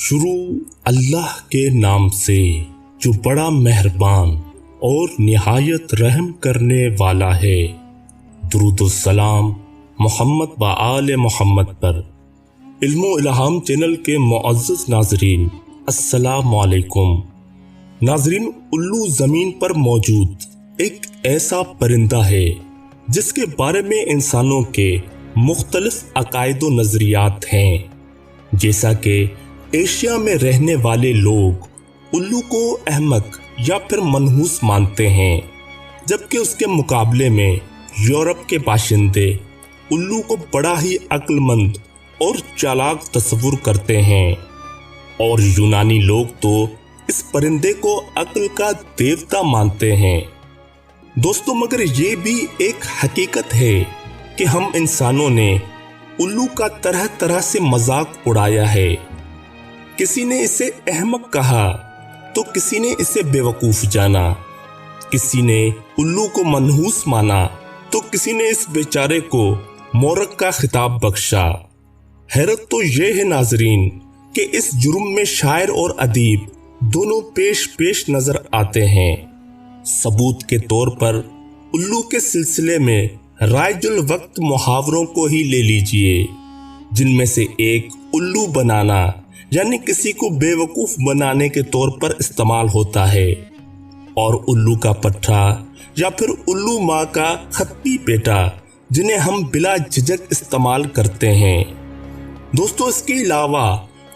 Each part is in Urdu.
شروع اللہ کے نام سے جو بڑا مہربان اور نہایت رحم کرنے والا ہے۔ درود و سلام محمد و آل محمد پر۔ علم و الہام چینل کے معزز ناظرین، السلام علیکم۔ ناظرین، الو زمین پر موجود ایک ایسا پرندہ ہے جس کے بارے میں انسانوں کے مختلف عقائد و نظریات ہیں۔ جیسا کہ ایشیا میں رہنے والے لوگ الو کو احمق یا پھر منحوس مانتے ہیں، جبکہ اس کے مقابلے میں یورپ کے باشندے الو کو بڑا ہی عقل مند اور چالاک تصور کرتے ہیں، اور یونانی لوگ تو اس پرندے کو عقل کا دیوتا مانتے ہیں۔ دوستو، مگر یہ بھی ایک حقیقت ہے کہ ہم انسانوں نے الو کا طرح طرح سے مذاق اڑایا ہے۔ کسی نے اسے احمق کہا تو کسی نے اسے بے وقوف جانا، کسی نے الو کو منحوس مانا تو کسی نے اس بیچارے کو مورخ کا خطاب بخشا۔ حیرت تو یہ ہے ناظرین کہ اس جرم میں شاعر اور ادیب دونوں پیش نظر آتے ہیں۔ ثبوت کے طور پر الو کے سلسلے میں رائج الوقت محاوروں کو ہی لے لیجئے، جن میں سے ایک الو بنانا یعنی کسی کو بے وقوف بنانے کے طور پر استعمال ہوتا ہے، اور الو کا پٹھا یا پھر الو ماں کا خطی بیٹا، جنہیں ہم بلا جھجک استعمال کرتے ہیں۔ دوستو، اس کے علاوہ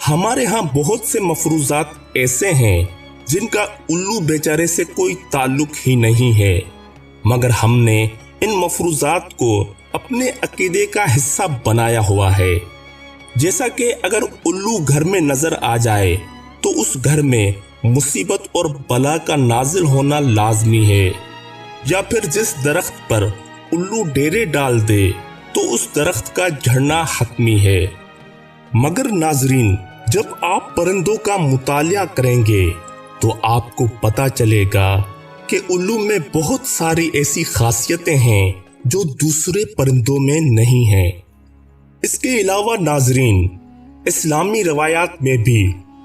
ہمارے ہاں بہت سے مفروضات ایسے ہیں جن کا الو بیچارے سے کوئی تعلق ہی نہیں ہے، مگر ہم نے ان مفروضات کو اپنے عقیدے کا حصہ بنایا ہوا ہے۔ جیسا کہ اگر الو گھر میں نظر آ جائے تو اس گھر میں مصیبت اور بلا کا نازل ہونا لازمی ہے، یا پھر جس درخت پر الو ڈیرے ڈال دے تو اس درخت کا جھڑنا حتمی ہے۔ مگر ناظرین، جب آپ پرندوں کا مطالعہ کریں گے تو آپ کو پتہ چلے گا کہ الو میں بہت ساری ایسی خاصیتیں ہیں جو دوسرے پرندوں میں نہیں ہیں۔ اس کے علاوہ ناظرین، اسلامی روایات میں بھی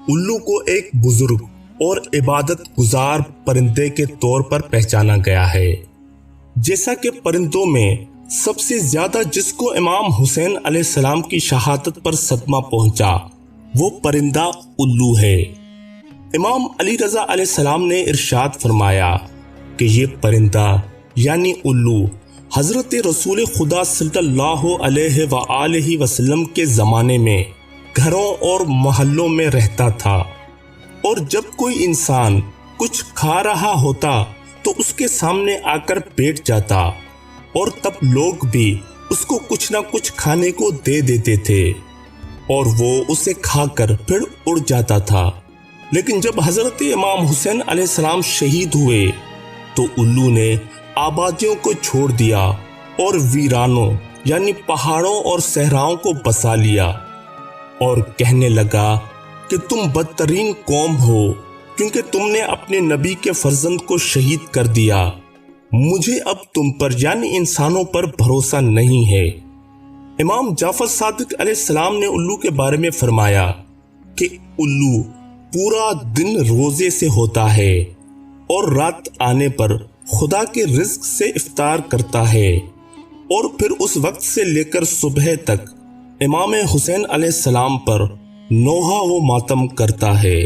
الو کو ایک بزرگ اور عبادت گزار پرندے کے طور پر پہچانا گیا ہے۔ جیسا کہ پرندوں میں سب سے زیادہ جس کو امام حسین علیہ السلام کی شہادت پر صدمہ پہنچا وہ پرندہ الو ہے۔ امام علی رضا علیہ السلام نے ارشاد فرمایا کہ یہ پرندہ یعنی الو حضرت رسول خدا صلی اللہ علیہ وآلہ وسلم کے زمانے میں گھروں اور محلوں میں رہتا تھا، اور جب کوئی انسان کچھ کھا رہا ہوتا تو اس کے سامنے آ کر بیٹھ جاتا، اور تب لوگ بھی اس کو کچھ نہ کچھ کھانے کو دے دیتے تھے، اور وہ اسے کھا کر پھر اڑ جاتا تھا۔ لیکن جب حضرت امام حسین علیہ السلام شہید ہوئے تو الو نے آبادیوں کو چھوڑ دیا اور ویرانوں یعنی پہاڑوں اور صحراؤں کو بسا لیا، اور کہنے لگا کہ تم بدترین قوم ہو کیونکہ تم نے اپنے نبی کے فرزند کو شہید کر دیا، مجھے اب تم پر یعنی انسانوں پر بھروسہ نہیں ہے۔ امام جعفر صادق علیہ السلام نے الو کے بارے میں فرمایا کہ الو پورا دن روزے سے ہوتا ہے اور رات آنے پر خدا کے رزق سے افطار کرتا ہے، اور پھر اس وقت سے لے کر صبح تک امام حسین علیہ السلام پر نوحہ و ماتم کرتا ہے۔